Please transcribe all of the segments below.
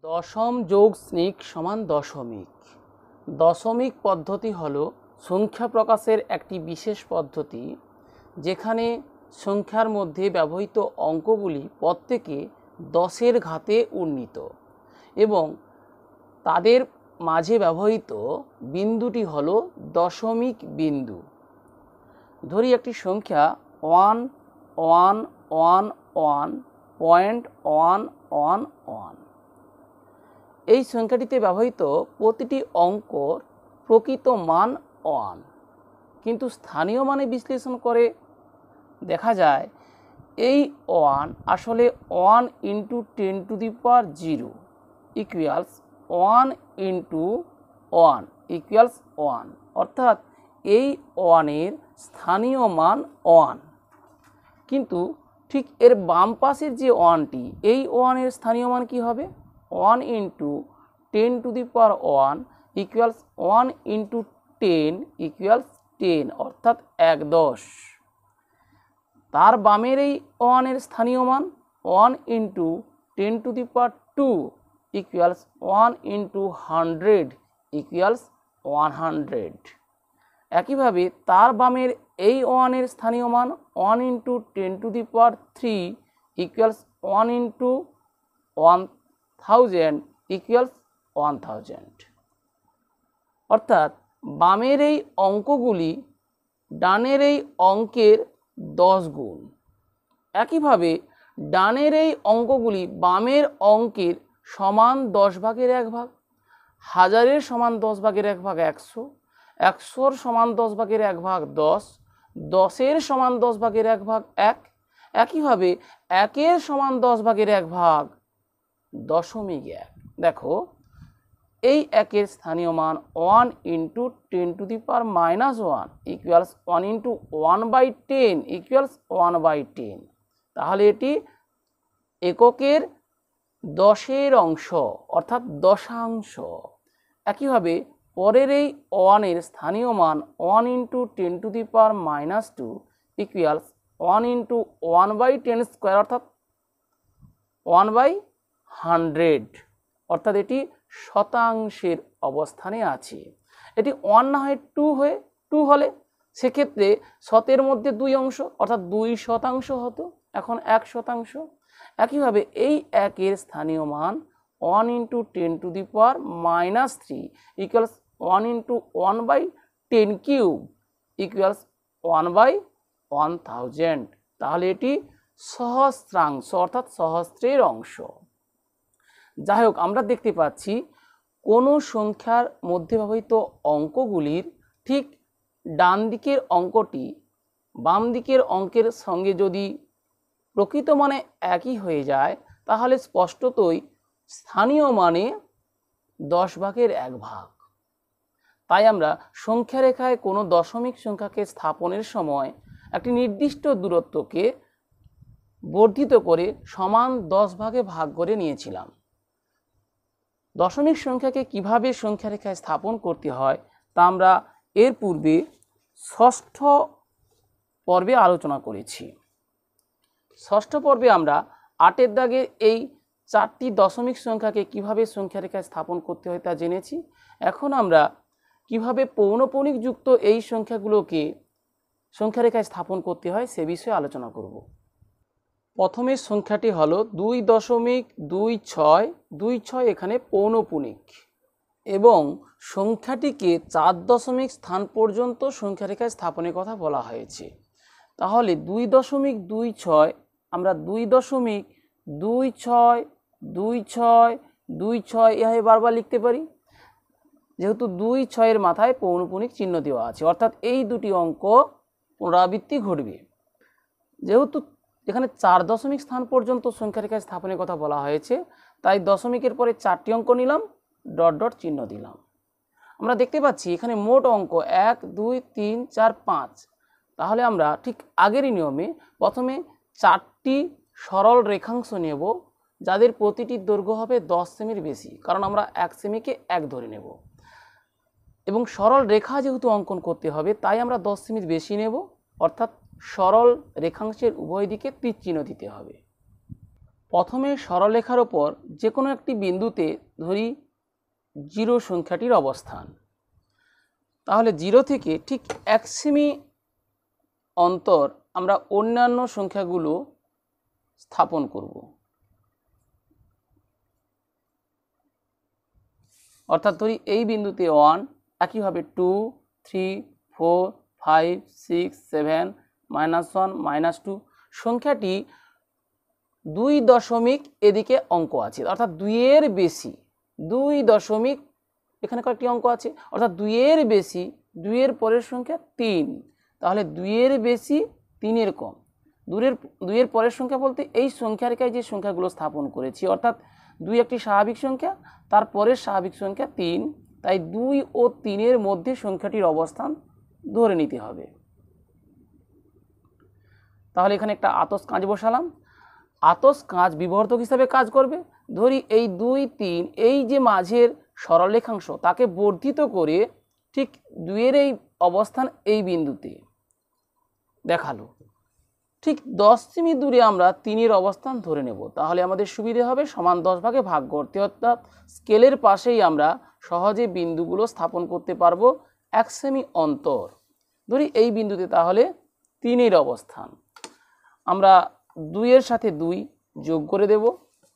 দশম যোগ স্নিক সমান দশমিক। দশমিক পদ্ধতি হলো সংখ্যা প্রকাশের একটি বিশেষ পদ্ধতি, যেখানে সংখ্যার মধ্যে ব্যবহৃত অঙ্কগুলি প্রত্যেকে 10-এর ঘাতে উন্নীত এবং তাদের মাঝে ব্যবহৃত বিন্দুটি হলো দশমিক বিন্দু। ধরি একটি সংখ্যা 111.111। এই সংখ্যাটিতে ব্যবহৃত প্রতিটি অঙ্কর প্রকৃত মান 1, কিন্তু স্থানীয় মানে বিশ্লেষণ করে দেখা যায় এই 1 আসলে 1 × 10⁻0 ইকুয়ালস 1 × 1 ইকুয়ালস 1, অর্থাৎ এই 1-এর স্থানীয় মান 1। কিন্তু ঠিক এর বাম পাশের যে 1টি, এই 1-এর স্থানীয় মান কি হবে? 1 × 10⁻1 ইকুয়ালস 1 × 10 ইকুয়ালস 10, অর্থাৎ 1/10। তার বামের এই 1-এর স্থানীয় মান 1 × 10⁻2 ইকুয়ালস 1 × 100 ইকুয়ালস 100। একইভাবে তার বামের এই 1-এর স্থানীয় মান 1 × 10⁻3 ইকুয়ালস 1 × 1000 ইকুয়ালস 1000। অর্থাৎ বামের এই অঙ্কগুলি ডানের এই অঙ্কের 10 গুণ। একইভাবে ডানের এই অঙ্কগুলি বামের অঙ্কের সমান 10/1 হাজারের সমান 10/1 100, 100-র সমান 10/1 10, 10-এর সমান 10/1 1, একইভাবে 1-এর সমান 10/1 দশমিক 1। দেখো এই 1-এর স্থানীয় মান 1 × 10⁻⁻1 ইকুয়ালস 1 × 1/10 ইকুয়ালস 1/10। তাহলে এটি এককের 10-এর অংশ অর্থাৎ দশাংশ। একইভাবে পরের এই 1-এর স্থানীয় মান 1 × 10⁻2 ইকুয়ালস 1 × 1/10² অর্থাৎ 1/100, অর্থাৎ এটি শতাংশের অবস্থানে আছে। এটি 1 না হয়ে 2 হলে সেক্ষেত্রে শতের মধ্যে 2 অংশ অর্থাৎ 2% হতো, এখন 1%। একইভাবে এই 1-এর স্থানীয় মান 1 × 10⁻³ ইকুয়ালস 1 × 1/10³ ইকুয়ালস 1/1000। তাহলে এটি সহস্রাংশ অর্থাৎ সহস্রের অংশ। যাই হোক, আমরা দেখতে পাচ্ছি কোনো সংখ্যার মধ্যে ব্যবহৃত অঙ্কগুলির ঠিক ডান দিকের অঙ্কটি বাম দিকের অঙ্কের সঙ্গে যদি প্রকৃত মানে একই হয়ে যায়, তাহলে স্পষ্টতই স্থানীয় মানে 10/1। তাই আমরা সংখ্যা রেখায় কোনো দশমিক সংখ্যাকে স্থাপনের সময় একটি নির্দিষ্ট দূরত্বকে বর্ধিত করে সমান 10 ভাগে ভাগ করে নিয়েছিলাম। দশমিক সংখ্যাকে কিভাবে সংখ্যা রেখায় স্থাপন করতে হয় তা আমরা এর পূর্বে 6ষ্ঠ পর্বে আলোচনা করেছি। 6ষ্ঠ পর্বে আমরা 8-এর দাগের এই 4টি দশমিক সংখ্যাকে কিভাবে সংখ্যা রেখায় স্থাপন করতে হয় তা জেনেছি। এখন আমরা কিভাবে পৌনঃপুনিক যুক্ত এই সংখ্যাগুলোকে সংখ্যা রেখায় স্থাপন করতে হয় সে বিষয়ে আলোচনা করব। প্রথমে সংখ্যাটি হলো 2.2626, এখানে পৌনঃপুনিক, এবং সংখ্যাটিকে 4 দশমিক স্থান পর্যন্ত সংখ্যা রেখায় স্থাপনের কথা বলা হয়েছে। তাহলে 2.26 আমরা 2.26262626 এভাবে বারবার লিখতে পারি, যেহেতু 2-6-এর মাথায় পৌনঃপুনিক চিহ্ন দেওয়া আছে, অর্থাৎ এই দুটি অঙ্ক পুনরাবৃত্তি ঘটবে। যেহেতু এখানে 4 দশমিক স্থান পর্যন্ত সংখ্যা রেখায় স্থাপনের কথা বলা হয়েছে, তাই দশমিকের পরে 4টি অঙ্ক নিলাম, ডট ডট চিহ্ন দিলাম। আমরা দেখতে পাচ্ছি এখানে মোট অঙ্ক 1 2 3 4 5। তাহলে আমরা ঠিক আগেরই নিয়মে প্রথমে 4টি সরল রেখাংশ নেব, যাদের প্রতিটির দৈর্ঘ্য হবে 10 সেমির বেশি, কারণ আমরা 1 সেমিকে 1 ধরে নেব, এবং সরল রেখা যেহেতু অঙ্কন করতে হবে তাই আমরা 10 সেমির বেশি নেব, অর্থাৎ সরল রেখাংশের উভয় দিকে তীর চিহ্ন দিতে হবে। প্রথমে সরলরেখার ওপর যে কোনো একটি বিন্দুতে ধরি 0 সংখ্যাটির অবস্থান। তাহলে 0 থেকে ঠিক 1 সেমি অন্তর আমরা অন্যান্য সংখ্যাগুলো স্থাপন করব। অর্থাৎ ধরি এই বিন্দুতে 1, একইভাবে 2, 3, 4, 5, 6, 7, -1, -2 সংখ্যাটি 2 দশমিক এদিকে অঙ্ক আছে, অর্থাৎ 2 এর বেশি, 2 দশমিক এখানে কয়েকটি অঙ্ক আছে, অর্থাৎ 2 এর বেশি, 2 এর পরের সংখ্যা 3, তাহলে 2 এর বেশি 3 এর কম, 2 এর পরের সংখ্যা বলতে এই সংখ্যা রেখায় যে সংখ্যাগুলো স্থাপন করেছি, অর্থাৎ 2 একটি স্বাভাবিক সংখ্যা, তারপরের স্বাভাবিক সংখ্যা 3, তাই 2 ও 3 এর মধ্যে সংখ্যাটির অবস্থান ধরে নিতে হবে। তাহলে এখানে একটা আতস কাঁচ বসালাম। আতস কাঁচ বিবর্ধক হিসাবে কাজ করবে। ধরি এই 2, 3 এই যে মাঝের সরলরেখাংশ তাকে বর্ধিত করে ঠিক 2 এর এই অবস্থান এই বিন্দুতে দেখালো, ঠিক 10 সেমি দূরে আমরা 3 এর অবস্থান ধরে নেব। তাহলে আমাদের সুবিধে হবে সমান 10 ভাগে ভাগ করতে, অর্থাৎ স্কেলের পাশেই আমরা সহজে বিন্দুগুলো স্থাপন করতে পারবো 1 সেমি অন্তর। ধরি এই বিন্দুতে তাহলে 3 এর অবস্থান, আমরা 2 এর সাথে 2 যোগ করে দেব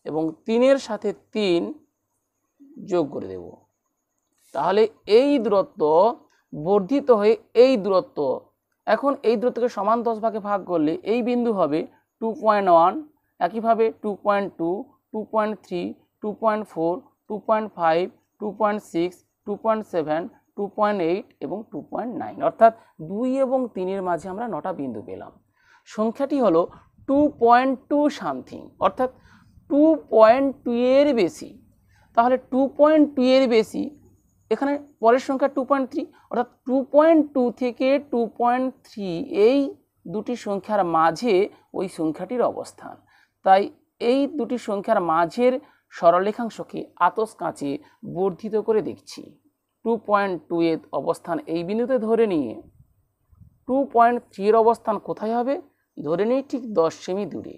এবং 3 এর সাথে 3 যোগ করে দেব। তাহলে এই দূরত্ব বর্ধিত হয়ে এই দূরত্ব, এখন এই দূরত্বকে সমান 10 ভাগে ভাগ করলে এই বিন্দু হবে 2.1, একইভাবে 2.2, 2.3, 2.4, 2.5, 2.6, 2.7, 2.8 এবং 2.9, অর্থাৎ 2 এবং 3 এর মাঝে আমরা 9টা বিন্দু পেলাম। সংখ্যাটি হলো 2.2 সামথিং, অর্থাৎ 2.2 এর বেশি। তাহলে 2.2 এর বেশি, এখানে পরের সংখ্যা 2.3, অর্থাৎ 2.2 থেকে 2.3 এই দুটি সংখ্যার মাঝে ওই সংখ্যাটির অবস্থান। তাই এই দুটি সংখ্যার মাঝের সরলরেখাংশকে আতস কাঁচে বর্ধিত করে দেখছি। 2.2 এর অবস্থান এই বিন্দুতে ধরে নিয়ে 2.3 এর অবস্থান কোথায় হবে ধরে নিই ঠিক 10 সেমি দূরে।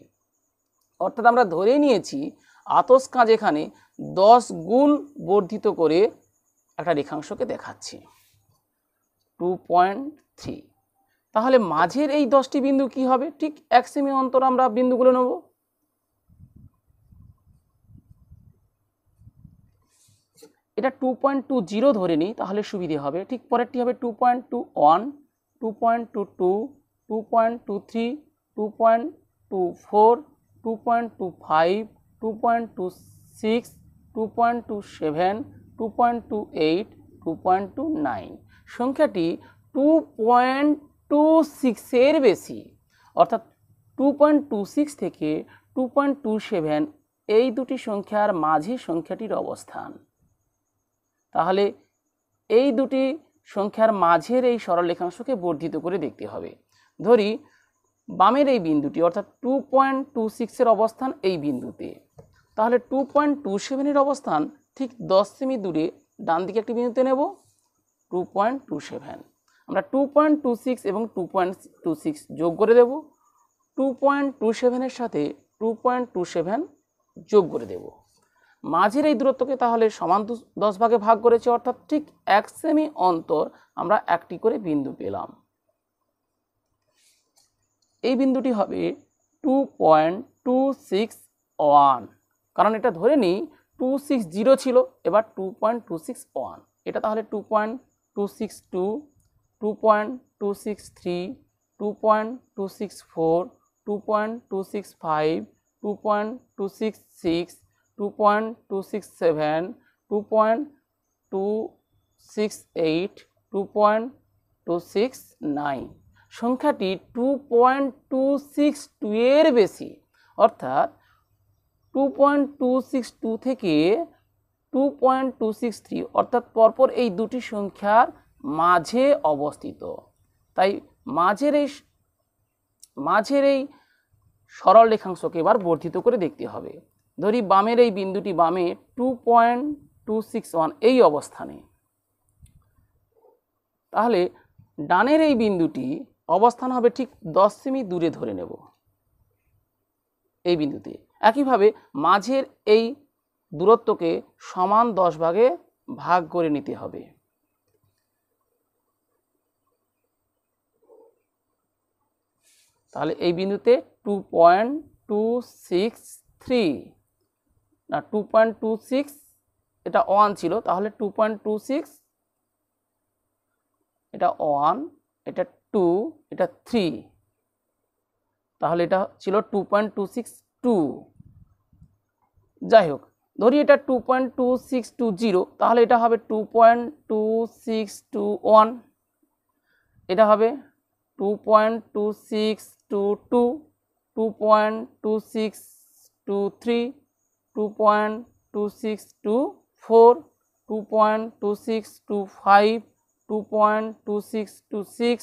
অর্থাৎ আমরা ধরে নিয়েছি আতস কাঁচ এখানে 10 গুণ বর্ধিত করে একটা রেখাংশকে দেখাচ্ছে 2.3। তাহলে মাঝের এই 10টি বিন্দু কি হবে, ঠিক 1 সেমি অন্তর আমরা বিন্দুগুলো নেব। এটা 2.20 ধরে নিই, তাহলে সুবিধে হবে। ঠিক পরেরটি হবে 2.21, 2.22, 2.23, 2.24, 2.25, 2.26, 2.27, 2.28, 2.29 সংখ্যাটি 2.26 এর বেশি, অর্থাৎ 2.26 থেকে 2.27 এই দুটি সংখ্যার মাঝে সংখ্যাটির অবস্থান। তাহলে এই দুটি সংখ্যার মাঝের এই সরলরেখাংশকে বর্ধিত করে দেখতে হবে। ধরি বামের এই বিন্দুটি, অর্থাৎ 2.26 এর অবস্থান এই বিন্দুতে, তাহলে 2.27 এর অবস্থান ঠিক 10 সেমি দূরে ডান দিকে একটি বিন্দুতে নেব 2.27। আমরা 2.26 এবং 2.26 যোগ করে দেব, 2.27 এর সাথে 2.27 যোগ করে দেব। মাঝের এই দূরত্বকে তাহলে সমান 10 ভাগে ভাগ করেছে, অর্থাৎ ঠিক 1 সেমি অন্তর আমরা একটি করে বিন্দু পেলাম। এই বিন্দুটি হবে 2.261, কারণ এটা ধরে নিই 260 ছিল, এবার 2.261, এটা তাহলে 2.262, 2.263, 2.264, 2.265, 2.266, 2.267, 2.268, 2.269 সংখ্যাটি 2.262 এর বেশি, অর্থাৎ 2.262 থেকে 2.263, অর্থাৎ পরপর এই দুটি সংখ্যার মাঝে অবস্থিত। তাই মাঝের এই সরল রেখাংশকে এবার বর্ধিত করে দেখতে হবে। ধরি বামের এই বিন্দুটি বামে 2.261 এই অবস্থানে, তাহলে ডানের এই বিন্দুটি অবস্থান হবে ঠিক 10 সেমি দূরে ধরে নেব এই বিন্দুতে, একইভাবে মাঝের এই দূরত্বকে সমান 10 ভাগে ভাগ করে নিতে হবে। তাহলে এই বিন্দুতে 2.263 না 2.26, এটা 1 ছিল, তাহলে 2.26, এটা 1, এটা 2, এটা 3, তাহলে এটা ছিল 2.262। যাই হোক, ধরি এটা 2.2620, তাহলে এটা হবে 2.2621, এটা হবে 2.2622, 2.2623, 2.2624, 2.2625, 2.2626,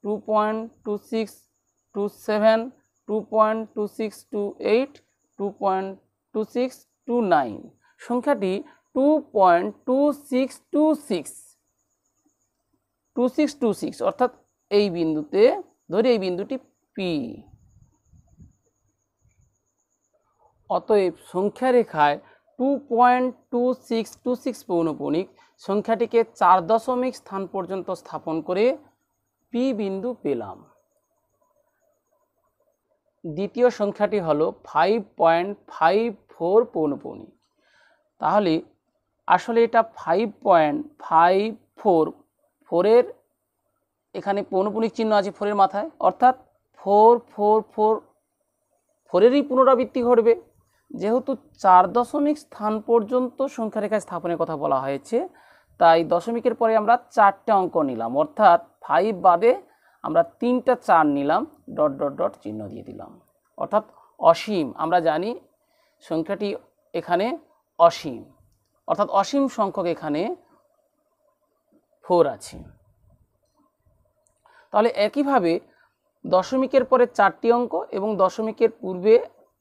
2.2627, 2.2628, 2.2629। সংখ্যাটি 2.2626 অর্থাৎ এই বিন্দুতে, ধরি এই বিন্দুটি পি। অতএব সংখ্যা রেখায় 2.2626 পৌনঃপুনিক সংখ্যাটিকে 4 দশমিক স্থান পর্যন্ত স্থাপন করে পি বিন্দু পেলাম। দ্বিতীয় সংখ্যাটি হলো 5.54 পৌনঃপুনিক। তাহলে আসলে এটা 5.54 এর এখানে পৌনঃপুনিক চিহ্ন আছে 4 এর মাথায়, অর্থাৎ 4 এরই পুনরাবৃত্তি ঘটবে। যেহেতু 4 দশমিক স্থান পর্যন্ত সংখ্যা রেখা স্থাপনের কথা বলা হয়েছে, তাই দশমিকের পরে আমরা 4টে অঙ্ক নিলাম, অর্থাৎ 5 বাদে আমরা 3টা 4 নিলাম, ডট ডট ডট চিহ্ন দিয়ে দিলাম, অর্থাৎ অসীম। আমরা জানি সংখ্যাটি এখানে অসীম, অর্থাৎ অসীম সংখ্যক এখানে 4 আছে। তাহলে একইভাবে দশমিকের পরে 4টি অঙ্ক এবং দশমিকের পূর্বে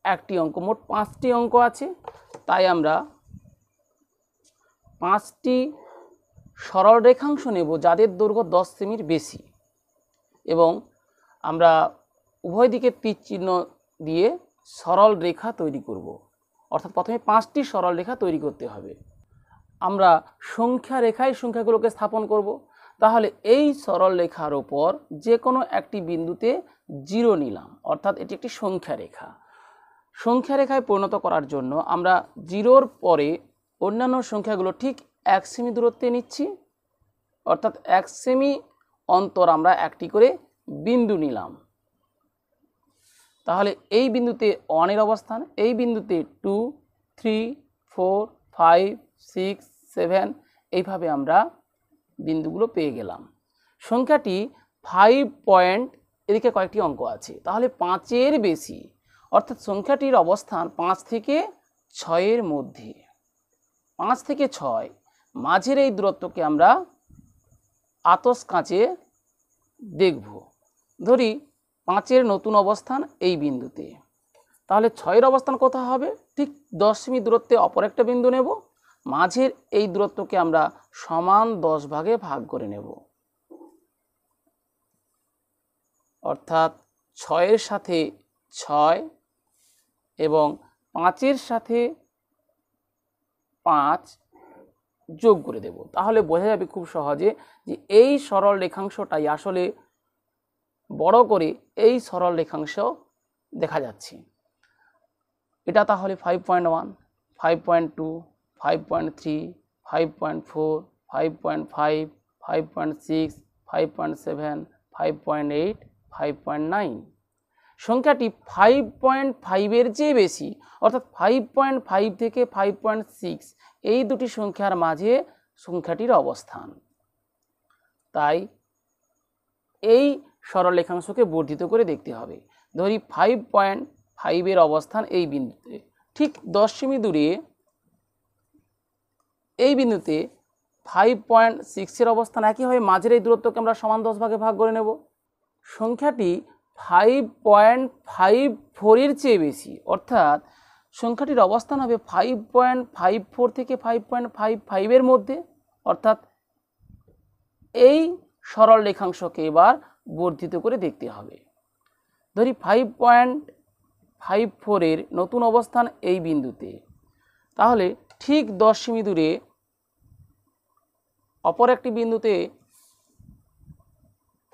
1টি অঙ্ক, মোট 5টি অঙ্ক আছে। তাই আমরা 5টি সরল রেখাংশ নেব যাদের দৈর্ঘ্য 10 সেমির বেশি, এবং আমরা উভয় দিকে তীর চিহ্ন দিয়ে সরল রেখা তৈরি করব। অর্থাৎ প্রথমে 5টি সরল রেখা তৈরি করতে হবে। আমরা সংখ্যা রেখায় সংখ্যাগুলোকে স্থাপন করব। তাহলে এই সরল রেখার ওপর যে কোনো একটি বিন্দুতে 0 নিলাম, অর্থাৎ এটি একটি সংখ্যা রেখা। সংখ্যা রেখায় পরিণত করার জন্য আমরা 0-র পরে অন্যান্য সংখ্যাগুলো ঠিক 1 সেমি দূরত্বে নিচ্ছি, অর্থাৎ 1 সেমি অন্তর আমরা একটি করে বিন্দু নিলাম। তাহলে এই বিন্দুতে 1 এর অবস্থান, এই বিন্দুতে 2, 3, 4, 5, 6, 7, এইভাবে আমরা বিন্দুগুলো পেয়ে গেলাম। সংখ্যাটি 5 এদিকে কয়েকটি অঙ্ক আছে, তাহলে 5-এর বেশি, অর্থাৎ সংখ্যাটির অবস্থান 5 থেকে 6-এর মধ্যে। 5 থেকে 6 মাঝের এই দূরত্বকে আমরা আতস কাঁচে দেখব। ধরি 5-এর নতুন অবস্থান এই বিন্দুতে, তাহলে 6-এর অবস্থান কোথায় হবে? ঠিক 10 সেমি দূরত্বে অপর একটা বিন্দু নেব, মাঝের এই দূরত্বকে আমরা সমান 10 ভাগে ভাগ করে নেব, অর্থাৎ 6-এর সাথে 6 এবং 5-এর সাথে 5 যোগ করে দেব। তাহলে বোঝা যাবে খুব সহজে যে এই সরল রেখাংশটাই আসলে বড় করে এই সরল রেখাংশ দেখা যাচ্ছে। এটা তাহলে 5.1, 5.2, 5.3, 5.4, 5.5, 5.6, 5.7, 5.8, 5.9। সংখ্যাটি 5.5-এর চেয়ে বেশি, অর্থাৎ 5.5 থেকে 5.6 এই দুটি সংখ্যার মাঝে সংখ্যাটির অবস্থান। তাই এই সরল রেখাংশকে বর্ধিত করে দেখতে হবে। ধরি 5.5-এর অবস্থান এই বিন্দুতে, ঠিক 10 সেমি দূরে এই বিন্দুতে 5.6-এর অবস্থান। একইভাবে মাঝের এই দূরত্বকে আমরা সমান 10 ভাগে ভাগ করে নেব। সংখ্যাটি 5.54-এর চেয়ে বেশি, অর্থাৎ সংখ্যাটির অবস্থান হবে 5.54 থেকে 5.55-এর মধ্যে, অর্থাৎ এই সরল রেখাংশকে এবার বর্ধিত করে দেখতে হবে। ধরি 54 এর নতুন অবস্থান এই বিন্দুতে। তাহলে ঠিক 10 সেমি দূরে অপর একটি বিন্দুতে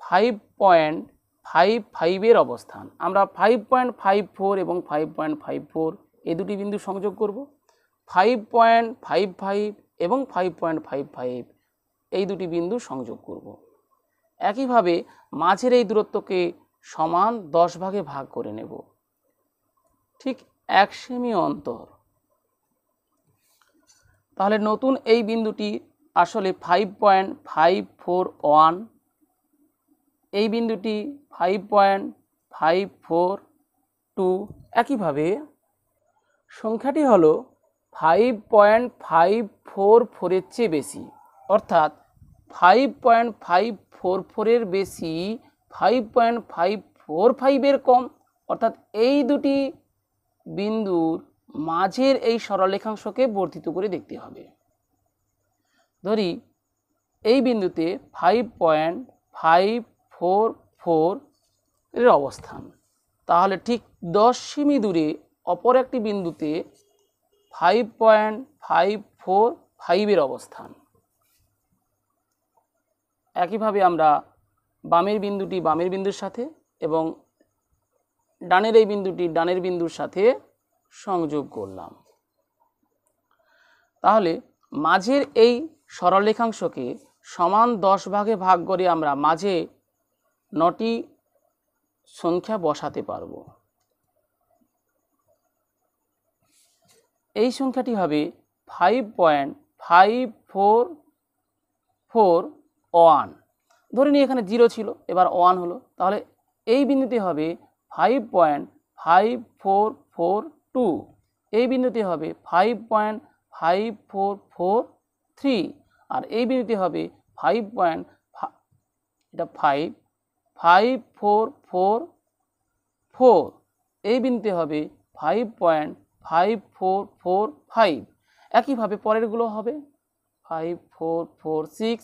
5.55 এর অবস্থান। আমরা 5.54 এবং 5.54 এই দুটি বিন্দু সংযোগ করব। 5.55 এবং 5.55 এই দুটি বিন্দু সংযোগ করব। একইভাবে মাঝের এই দূরত্বকে সমান 10 ভাগে ভাগ করে নেব, ঠিক 1 সেমি অন্তর। তাহলে নতুন এই বিন্দুটি আসলে 5.541, এই বিন্দুটি 5.542। একইভাবে সংখ্যাটি হলো 5.544 এর চেয়ে বেশি, অর্থাৎ 5.544 এর বেশি 5.545 এর কম, অর্থাৎ এই দুটি বিন্দুর মাঝের এই সরলরেখাংশকে বর্ধিত করে দেখতে হবে। ধরি এই বিন্দুতে 5.544 এর অবস্থান, তাহলে ঠিক 10 সেমি দূরে অপর একটি বিন্দুতে 5.545 এর অবস্থান। একইভাবে আমরা বামের বিন্দুটি বামের বিন্দুর সাথে এবং ডানের এই বিন্দুটি ডানের বিন্দুর সাথে সংযোগ করলাম। তাহলে মাঝের এই সরলরেখাংশকে সমান 10 ভাগে ভাগ করে আমরা মাঝে 9টি সংখ্যা বসাতে পারব। এই সংখ্যাটি হবে 5.541। ধরে নিই এখানে 0 ছিল, এবার 1 হলো, তাহলে এই বিন্দুতে হবে 5.5442, এই বিন্দুতে হবে 5.5443, আর এই বিন্দুতে হবে 5.5444, এই বিন্দুতে হবে 5.5445। একইভাবে পরেরগুলো হবে 5446,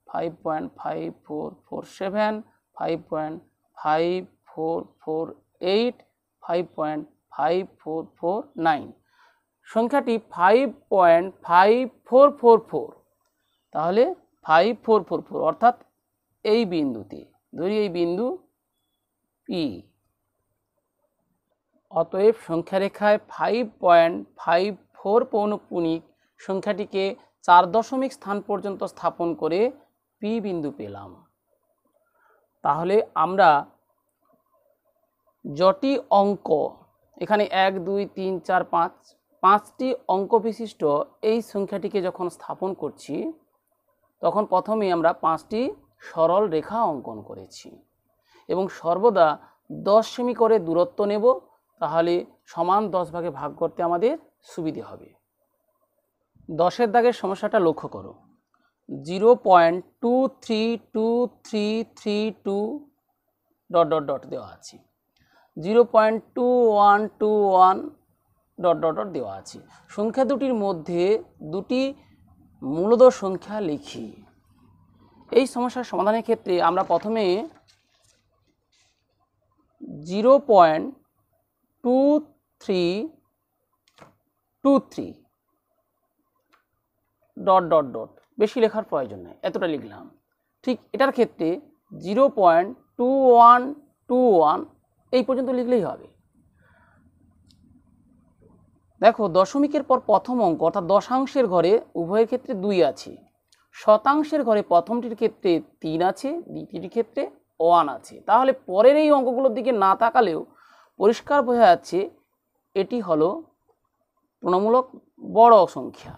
5.5447, 5.5448, 5.5449। সংখ্যাটি 5.5444, তাহলে 5444 অর্থাৎ এই বিন্দুতে, ধরি এই বিন্দু পি। অতএব সংখ্যা রেখায় 5.54 পৌনঃপুনিক সংখ্যাটিকে 4 দশমিক স্থান পর্যন্ত স্থাপন করে পি বিন্দু পেলাম। তাহলে আমরা যটি অঙ্ক, এখানে 1 2 3 4 5 5টি অঙ্ক বিশিষ্ট এই সংখ্যাটিকে যখন স্থাপন করছি, তখন প্রথমে আমরা 5টি সরল রেখা অঙ্কন করেছি এবং সর্বদা 10 সেমি করে দূরত্ব নেব, তাহলে সমান 10 ভাগে ভাগ করতে আমাদের সুবিধে হবে। 10-এর দাগের সমস্যাটা লক্ষ্য করো। 0.232332 ... দেওয়া আছে, 0.2121 ... দেওয়া আছে। সংখ্যা দুটির মধ্যে দুটি মূলদ সংখ্যা লিখি। এই সমস্যার সমাধানের ক্ষেত্রে আমরা প্রথমে 0.2323 ... বেশি লেখার প্রয়োজন নেই, এতটা লিখলাম। ঠিক এটার ক্ষেত্রে 0.2121 এই পর্যন্ত লিখলেই হবে। দেখো, দশমিকের পর প্রথম অঙ্ক অর্থাৎ দশাংশের ঘরে উভয়ের ক্ষেত্রে 2 আছে, শতাংশের ঘরে প্রথমটির ক্ষেত্রে 3 আছে, দ্বিতীয়টির ক্ষেত্রে 1 আছে। তাহলে পরের এই অঙ্কগুলোর দিকে না তাকালেও পরিষ্কার বোঝা যাচ্ছে এটি হলো তুলনামূলক বড় সংখ্যা।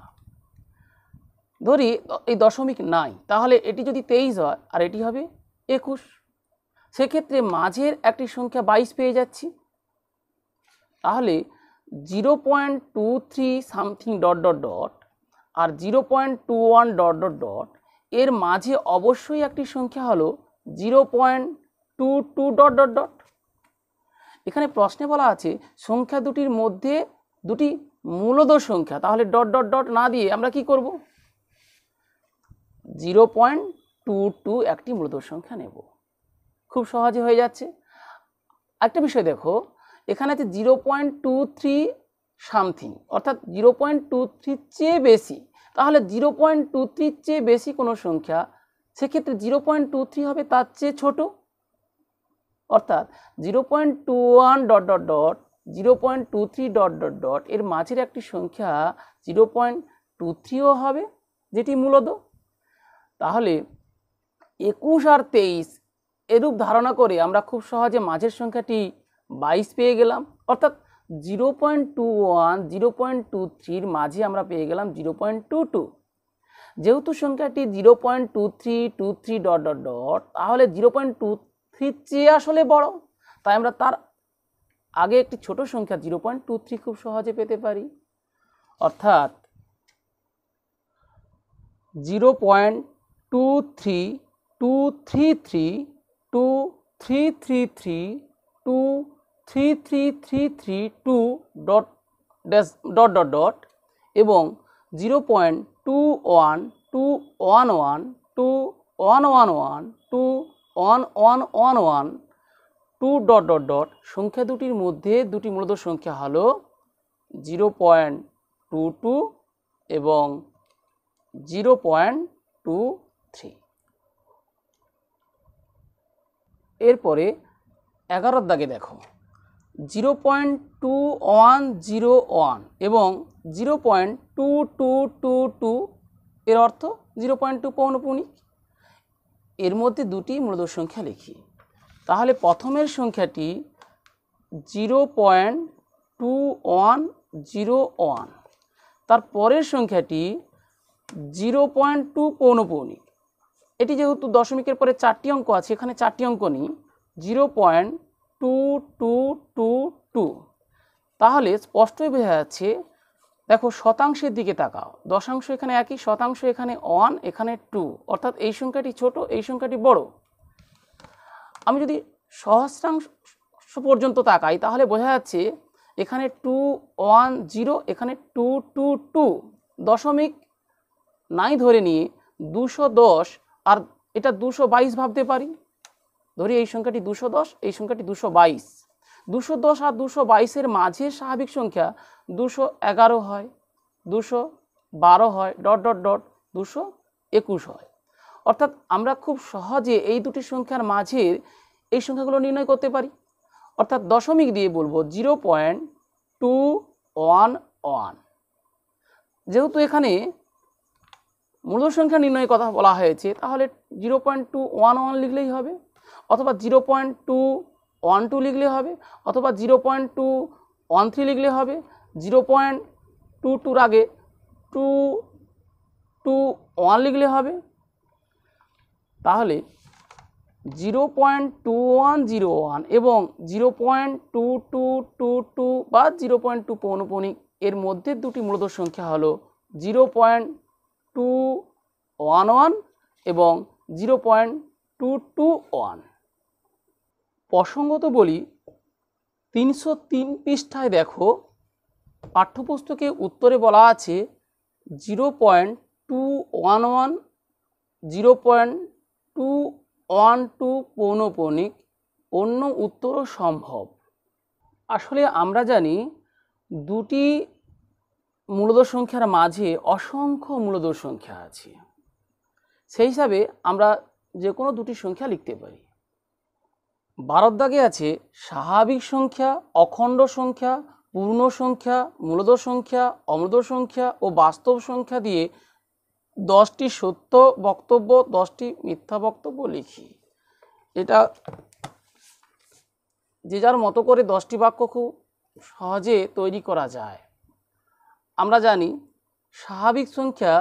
ধরি এই দশমিক নাই, তাহলে এটি যদি 23 হয় আর এটি হবে 21, সেক্ষেত্রে মাঝের একটি সংখ্যা 22 পেয়ে যাচ্ছি। তাহলে 0.23 সামথিং ... আর 0.21 ... এর মাঝে অবশ্যই একটি সংখ্যা হলো 0.22 ... এখানে প্রশ্নে বলা আছে সংখ্যা দুটির মধ্যে দুটি মূলদ সংখ্যা, তাহলে ... না দিয়ে আমরা কি করব, 0.22 একটি মূলদ সংখ্যা নেব, খুব সহজে হয়ে যাচ্ছে। একটা বিষয় দেখো, এখানে আছে 0.23 সামথিং, অর্থাৎ 0.23 চেয়ে বেশি। তাহলে 0.23 চেয়ে বেশি কোনো সংখ্যা, সেক্ষেত্রে 0.23 হবে তার চেয়ে ছোট, অর্থাৎ 0.21 dot dot dot 0.23 dot dot dot এর মাঝের একটি সংখ্যা 0.23ও হবে, যেটি মূলত। তাহলে 21 আর 23 এরূপ ধারণা করে আমরা খুব সহজে মাঝের সংখ্যাটি 22 পেয়ে গেলাম, অর্থাৎ 0.21 0.23 মাঝে আমরা পেয়ে গেলাম 0.22। যেহেতু সংখ্যাটি 0.2323 ডট ডট ডট, তাহলে 0.23 চেয়ে আসলে বড়, তাই আমরা তার আগে একটি ছোট সংখ্যা 0.23 খুব সহজে পেতে পারি। অর্থাৎ 0.233233332 ডট ডট ডট ডট এবং 0.212111121111 ডট ডট ডট সংখ্যা দুটির মধ্যে দুটি মূলত সংখ্যা হলো 0.22 এবং 0.23। এরপরে 11 দাগে দেখো 0.2101 এবং 0.2222 এর অর্থ 0.2 পৌনঃপুনিক। এর মধ্যে দুটি মূলত সংখ্যা লিখি। তাহলে প্রথমের সংখ্যাটি 0.2101, তার পরের সংখ্যাটি 0.2 পৌনঃপুনিক। এটি যেহেতু দশমিকের পরে 4টি অঙ্ক আছে, এখানে 4টি অঙ্ক নেই, 0.2222। তাহলে স্পষ্টই বোঝা যাচ্ছে, দেখো শতাংশের দিকে তাকাও, দশাংশ এখানে একই, শতাংশ এখানে 1, এখানে 2, অর্থাৎ এই সংখ্যাটি ছোট, এই সংখ্যাটি বড়। আমি যদি সহস্রাংশ পর্যন্ত তাকাই তাহলে বোঝা যাচ্ছে এখানে 210, এখানে 222, দশমিক নাই ধরে নিয়ে 210 আর এটা 222 ভাবতে পারি। ধরি এই সংখ্যাটি 210, এই সংখ্যাটি 222। 210 আর 222-এর মাঝের স্বাভাবিক সংখ্যা 211 হয়, 212 হয়, ডট ডট ডট 221 হয়। অর্থাৎ আমরা খুব সহজে এই দুটি সংখ্যার মাঝের এই সংখ্যাগুলো নির্ণয় করতে পারি। অর্থাৎ দশমিক দিয়ে বলবো 0.211। যেহেতু এখানে মূল সংখ্যা নির্ণয়ের কথা বলা হয়েছে, তাহলে 0.211 লিখলেই হবে, অথবা 0.212 লিখলে হবে, অথবা 0.213 লিখলে হবে। 0.22-র আগে 221 লিখলে হবে। তাহলে 0.2101 এবং 0.2222 বা 0.2 পৌনঃপুনিক এর মধ্যে দুটি মূলত সংখ্যা হলো 0.211 এবং 0.221। প্রসঙ্গত বলি, 303 পৃষ্ঠায় দেখো পাঠ্যপুস্তকে উত্তরে বলা আছে 0.211 0.212 পৌনঃপুনিক, অন্য উত্তরও সম্ভব। আসলে আমরা জানি দুটি মূলদ সংখ্যার মাঝে অসংখ্য মূলদ সংখ্যা আছে, সেই হিসাবে আমরা যে কোনো দুটি সংখ্যা লিখতে পারি। 12 দাগে আছে স্বাভাবিক সংখ্যা, অখণ্ড সংখ্যা, পূর্ণ সংখ্যা, মূলদ সংখ্যা, অমূলদ সংখ্যা ও বাস্তব সংখ্যা দিয়ে 10টি সত্য বক্তব্য, 10টি মিথ্যা বক্তব্য লিখি। এটা যে যার মতো করে 10টি বাক্য খুব সহজে তৈরি করা যায়। আমরা জানি স্বাভাবিক সংখ্যা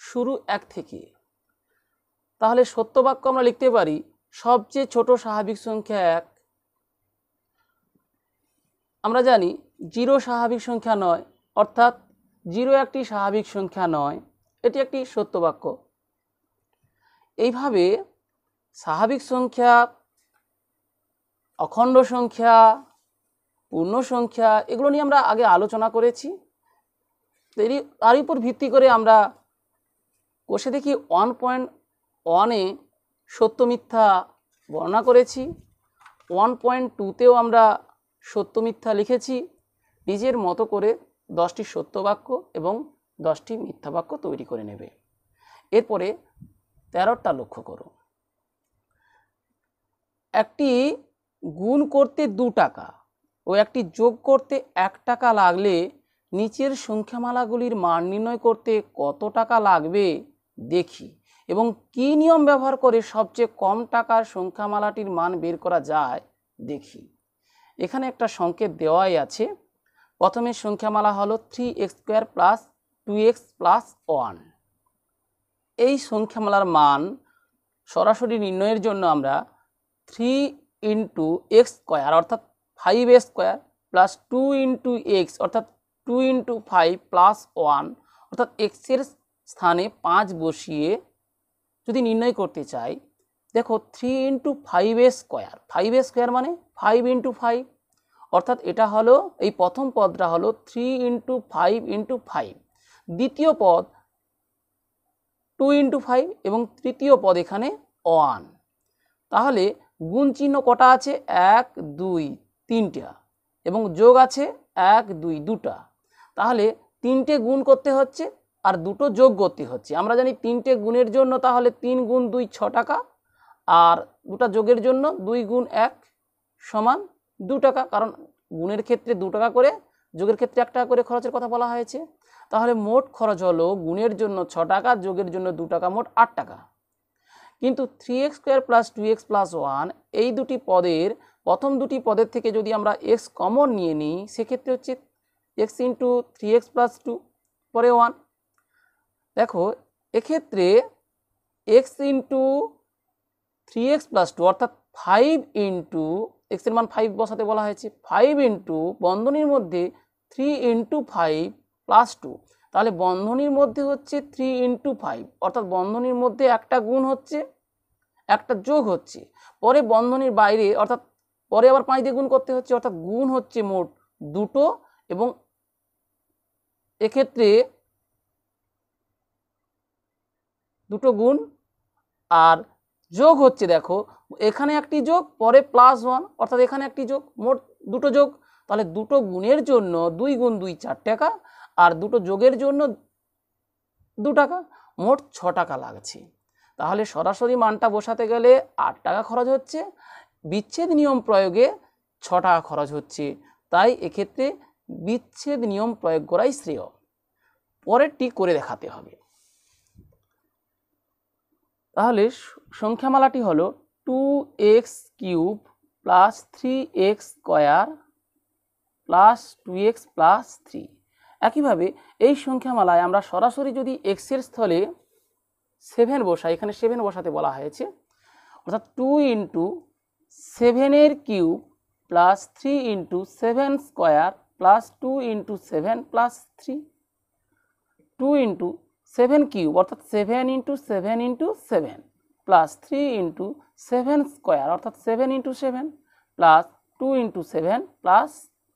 শুরু 1 থেকে, তাহলে সত্য বাক্য আমরা লিখতে পারি সবচেয়ে ছোট স্বাভাবিক সংখ্যা 1। আমরা জানি 0 স্বাভাবিক সংখ্যা নয়, অর্থাৎ 0 একটি স্বাভাবিক সংখ্যা নয়, এটি একটি সত্য বাক্য। এইভাবে স্বাভাবিক সংখ্যা, অখণ্ড সংখ্যা, পূর্ণ সংখ্যা এগুলো নিয়ে আমরা আগে আলোচনা করেছি। তার উপর ভিত্তি করে আমরা কোষে দেখি 1.1-এ সত্য মিথ্যা বর্ণনা করেছি। 1.2-তেও আমরা সত্য মিথ্যা লিখেছি, নিজের মতো করে 10টি সত্য বাক্য এবং 10টি মিথ্যা বাক্য তৈরি করে নেবে। এরপরে 13টা লক্ষ্য করো। একটি গুণ করতে 2 টাকা ও একটি যোগ করতে 1 টাকা লাগলে নিচের সংখ্যামালাগুলির মান নির্ণয় করতে কত টাকা লাগবে দেখি, এবং কী নিয়ম ব্যবহার করে সবচেয়ে কম টাকার সংখ্যামালাটির মান বের করা যায় দেখি। এখানে একটা সংকেত দেওয়াই আছে। প্রথমে সংখ্যামালা হলো 3x² প্লাস 2x প্লাস 1। এই সংখ্যামালার মান সরাসরি নির্ণয়ের জন্য আমরা 3 ইন্টু এক্স স্কোয়ার অর্থাৎ 5x square plus 2 into x অর্থাৎ 2 ইন্টু 5 প্লাস 1 অর্থাৎ এক্সের স্থানে 5 বসিয়ে যদি নির্ণয় করতে চাই, দেখো 3 into 5x square, 5x square মানে 5 ইন্টু 5, অর্থাৎ এটা হলো এই প্রথম পদটা হলো 3 ইন্টু 5 ইন্টু 5, দ্বিতীয় পদ 2 ইন্টু 5 এবং তৃতীয় পদ এখানে 1। তাহলে গুণ চিহ্ন কটা আছে? 1 2 3টা এবং যোগ আছে 1 2 2টা। তাহলে 3টে গুণ করতে হচ্ছে আর 2টো যোগ করতে হচ্ছে। আমরা জানি 3টে গুণের জন্য তাহলে 3 গুণ 2 6 টাকা, আর 2টা যোগের জন্য 2 গুণ 1 সমান 2 টাকা, কারণ গুণের ক্ষেত্রে 2 টাকা করে, যোগের ক্ষেত্রে 1 টাকা করে খরচের কথা বলা হয়েছে। তাহলে মোট খরচ হলো গুণের জন্য 6 টাকা, যোগের জন্য 2 টাকা, মোট 8 টাকা। কিন্তু 3x² প্লাস 2x প্লাস 1 এই দুটি পদের প্রথম দুটি পদের থেকে যদি আমরা x কমন নিয়ে নিই, সেক্ষেত্রে হচ্ছে x ইন্টু 3x প্লাস 2 পরে 1। দেখো এক্ষেত্রে x ইন্টু 3x প্লাস 2 অর্থাৎ 5 ইন্টু x এর মান 5 বসাতে বলা হয়েছে, 5 ইন্টু বন্ধনীর মধ্যে 3 ইন্টু 5 প্লাস 2, তাহলে বন্ধনীর মধ্যে হচ্ছে 3 ইন্টু 5 অর্থাৎ বন্ধনীর মধ্যে একটা গুণ হচ্ছে, একটা যোগ হচ্ছে, পরে বন্ধনীর বাইরে অর্থাৎ পরে আবার 5 দিয়ে গুণ করতে হচ্ছে, অর্থাৎ গুণ হচ্ছে মোট 2টো এবং এক্ষেত্রে 2টো গুণ আর যোগ হচ্ছে, দেখো এখানে একটি যোগ পরে প্লাস 1 অর্থাৎ এখানে একটি যোগ, মোট 2টো যোগ। তাহলে 2টো গুণের জন্য 2 গুণ 2 4 টাকা আর 2টো যোগের জন্য 2 টাকা, মোট 6 টাকা লাগছে। তাহলে সরাসরি মানটা বসাতে গেলে 8 টাকা খরচ হচ্ছে, বিচ্ছেদ নিয়ম প্রয়োগে 6 টাকা খরচ হচ্ছে। তাই এক্ষেত্রে বিচ্ছেদ নিয়ম প্রয়োগ করাই শ্রেয়। পরেরটি করে দেখাতে হবে। তাহলে সংখ্যামালাটি হলো 2x³ plus 3x square plus 2x plus 3। একইভাবে এই সংখ্যামালায় আমরা সরাসরি যদি x এর স্থলে 7 বসাই, এখানে 7 বসাতে বলা হয়েছে, অর্থাৎ 2 into 7 cube plus 3 into 7 square plus 2 into 7 plus 3, 2 into 7 cube অর্থাৎ 7 into 7 into 7 plus 3 into 7 square অর্থাৎ 7 ইন্টু 7 প্লাস 2 ইন্টু 7 প্লাস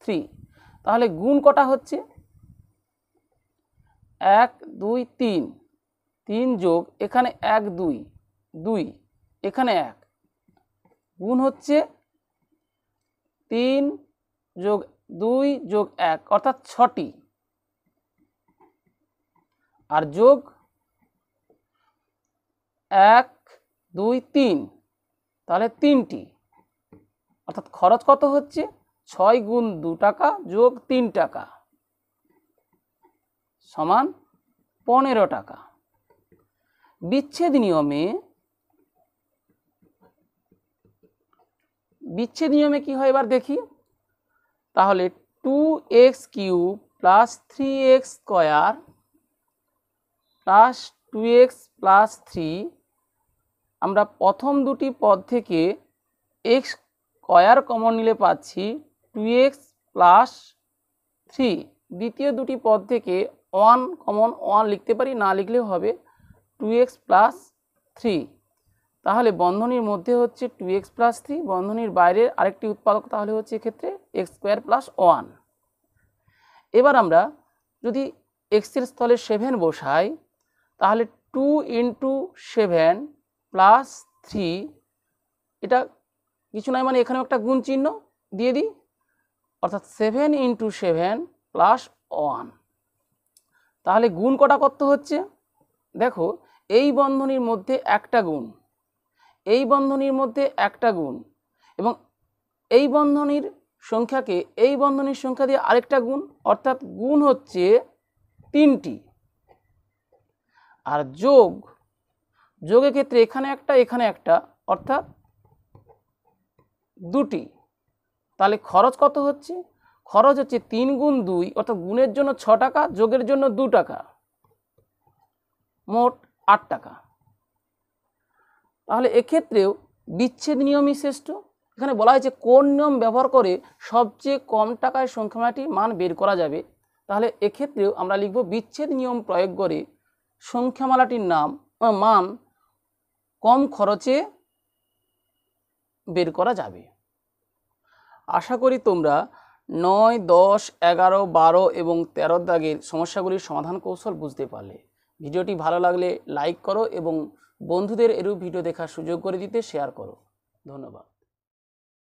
3। তাহলে গুণ কটা হচ্ছে? 1 2 3, 3 যোগ এখানে 1 2 2 এখানে 1, গুণ হচ্ছে 3 যোগ 2 যোগ 1 অর্থাৎ 6টি, আর যোগ 1 2 3 তাহলে 3টি, অর্থাৎ খরচ কত হচ্ছে? 6 গুণ 2 টাকা যোগ 3 টাকা সমান 15 টাকা। বিচ্ছেদ নিয়মে কি হয় এবার দেখি। তাহলে 2x³ plus 3x square plus 2x plus 3, আমরা প্রথম দুটি পদ থেকে x স্কোয়ার কমন নিলে পাচ্ছি 2x প্লাস 3, দ্বিতীয় দুটি পদ থেকে 1 কমন 1 লিখতে পারি, না লিখলেও হবে 2x প্লাস 3। তাহলে বন্ধনীর মধ্যে হচ্ছে 2x প্লাস 3, বন্ধনীর বাইরের আরেকটি উৎপাদক তাহলে হচ্ছে এক্ষেত্রে x স্কোয়ার প্লাস 1। এবার আমরা যদি x এর স্থলে 7 বসাই, তাহলে 2 ইন্টু 7 প্লাস 3, এটা কিছু নয় মানে এখানেও একটা গুণ চিহ্ন দিয়ে দিই, অর্থাৎ 7 × 7 + 1। তাহলে গুণ কটা করতে হচ্ছে? দেখো, এই বন্ধনীর মধ্যে একটা গুণ, এই বন্ধনীর মধ্যে একটা গুণ, এবং এই বন্ধনীর সংখ্যাকে এই বন্ধনীর সংখ্যা দিয়ে আরেকটা গুণ, অর্থাৎ গুণ হচ্ছে 3টি। আর যোগের ক্ষেত্রে এখানে একটা এখানে একটা, অর্থাৎ 2টি। তাহলে খরচ কত হচ্ছে? খরচ হচ্ছে 3 × 2, অর্থাৎ গুণের জন্য 6 টাকা, যোগের জন্য 2 টাকা, মোট 8 টাকা। তাহলে এক্ষেত্রেও বিচ্ছেদ নিয়মই শ্রেষ্ঠ। এখানে বলা হয়েছে কোন নিয়ম ব্যবহার করে সবচেয়ে কম টাকায় সংখ্যামালাটির মান বের করা যাবে। তাহলে এক্ষেত্রেও আমরা লিখব বিচ্ছেদ নিয়ম প্রয়োগ করে সংখ্যামালাটির মান কম খরচে বের করা যাবে। আশা করি তোমরা 9, 10, 11, 12 এবং 13 দাগের সমস্যাগুলির সমাধান কৌশল বুঝতে পারলে। ভিডিওটি ভালো লাগলে লাইক করো এবং বন্ধুদের এরূপ ভিডিও দেখার সুযোগ করে দিতে শেয়ার করো। ধন্যবাদ।